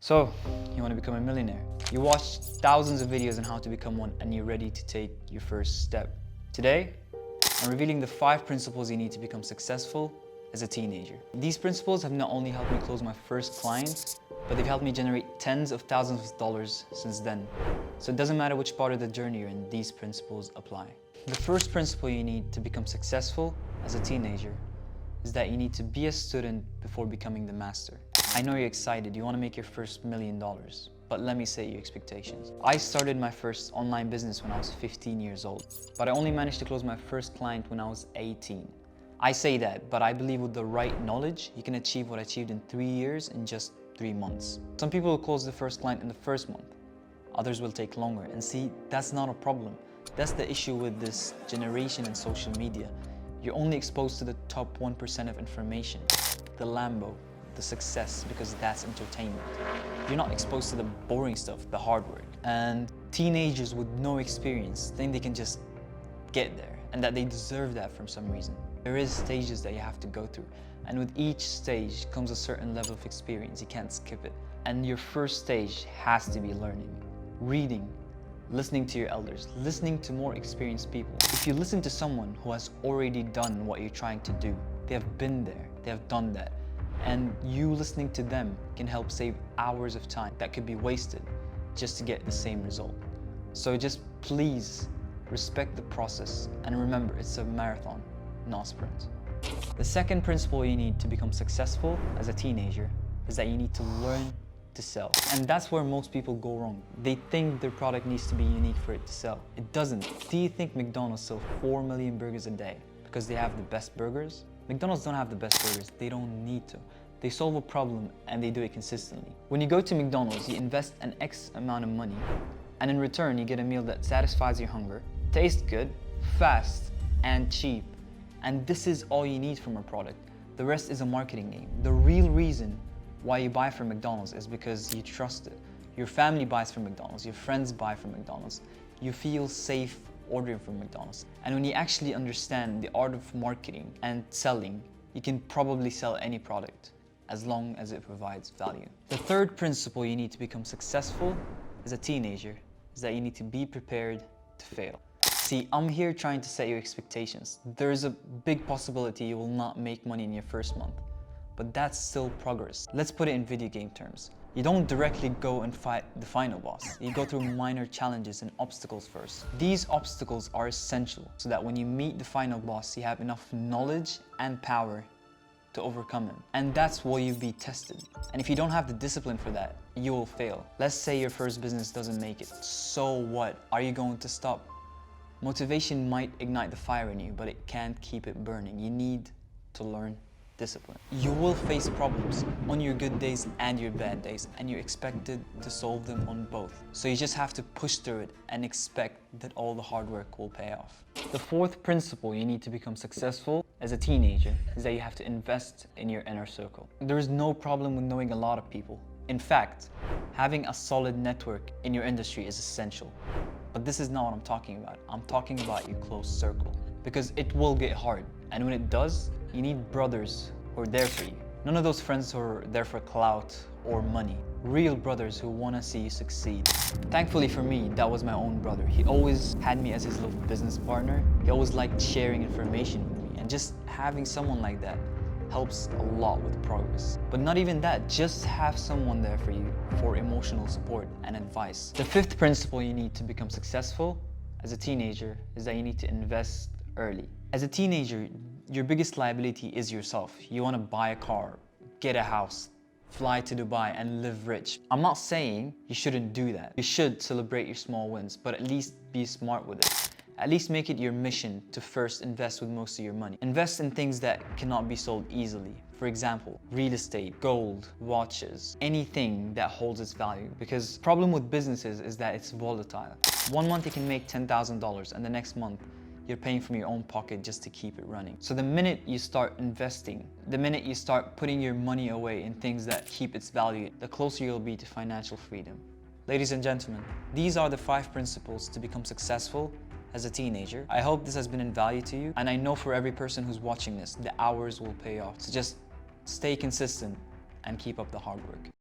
So, you want to become a millionaire. You watched thousands of videos on how to become one and you're ready to take your first step. Today, I'm revealing the 5 principles you need to become successful as a teenager. These principles have not only helped me close my first client, but they've helped me generate tens of thousands of dollars since then. So it doesn't matter which part of the journey you're in, these principles apply. The first principle you need to become successful as a teenager is that you need to be a student before becoming the master. I know you're excited, you want to make your first $1 million, but let me set your expectations. I started my first online business when I was 15 years old, but I only managed to close my first client when I was 18. I say that, but I believe with the right knowledge, you can achieve what I achieved in 3 years in just 3 months. Some people will close the first client in the first month, others will take longer, and see, that's not a problem. That's the issue with this generation and social media. You're only exposed to the top 1% of information, the Lambo, the success, because that's entertainment. You're not exposed to the boring stuff, the hard work. And teenagers with no experience think they can just get there and that they deserve that for some reason. There is stages that you have to go through, and with each stage comes a certain level of experience. You can't skip it. And your first stage has to be learning, reading, listening to your elders, listening to more experienced people. If you listen to someone who has already done what you're trying to do, they have been there, they have done that, and you listening to them can help save hours of time that could be wasted just to get the same result. So just please respect the process and remember, it's a marathon, not a sprint. The second principle you need to become successful as a teenager is that you need to learn to sell. And that's where most people go wrong. They think their product needs to be unique for it to sell. It doesn't. Do you think McDonald's sells 4 million burgers a day because they have the best burgers? McDonald's don't have the best burgers. They don't need to. They solve a problem and they do it consistently. When you go to McDonald's, you invest an X amount of money, and in return, you get a meal that satisfies your hunger, tastes good, fast, and cheap. And this is all you need from a product. The rest is a marketing game. The real reason why you buy from McDonald's is because you trust it. Your family buys from McDonald's, your friends buy from McDonald's. You feel safe ordering from McDonald's. And when you actually understand the art of marketing and selling, you can probably sell any product as long as it provides value. The third principle you need to become successful as a teenager is that you need to be prepared to fail. See, I'm here trying to set your expectations. There's a big possibility you will not make money in your first month, but that's still progress. Let's put it in video game terms. You don't directly go and fight the final boss. You go through minor challenges and obstacles first. These obstacles are essential so that when you meet the final boss, you have enough knowledge and power to overcome him. And that's where you'll be tested. And if you don't have the discipline for that, you will fail. Let's say your first business doesn't make it. So what? Are you going to stop? Motivation might ignite the fire in you, but it can't keep it burning. You need to learn discipline. You will face problems on your good days and your bad days, and you're expected to solve them on both. So you just have to push through it and expect that all the hard work will pay off. The fourth principle you need to become successful as a teenager is that you have to invest in your inner circle. There is no problem with knowing a lot of people. In fact, having a solid network in your industry is essential. But this is not what I'm talking about. I'm talking about your close circle, because it will get hard. And when it does, you need brothers who are there for you. None of those friends who are there for clout or money. Real brothers who want to see you succeed. Thankfully for me, that was my own brother. He always had me as his little business partner. He always liked sharing information with me. And just having someone like that helps a lot with progress. But not even that, just have someone there for you for emotional support and advice. The fifth principle you need to become successful as a teenager is that you need to invest early. As a teenager, your biggest liability is yourself. You want to buy a car, get a house, fly to Dubai and live rich. I'm not saying you shouldn't do that. You should celebrate your small wins, but at least be smart with it. At least make it your mission to first invest with most of your money. Invest in things that cannot be sold easily. For example, real estate, gold, watches, anything that holds its value. Because the problem with businesses is that it's volatile. 1 month you can make $10,000 and the next month you're paying from your own pocket just to keep it running. So the minute you start investing, the minute you start putting your money away in things that keep its value, the closer you'll be to financial freedom. Ladies and gentlemen, these are the 5 principles to become successful as a teenager. I hope this has been in value to you, and I know for every person who's watching this, the hours will pay off. So just stay consistent and keep up the hard work.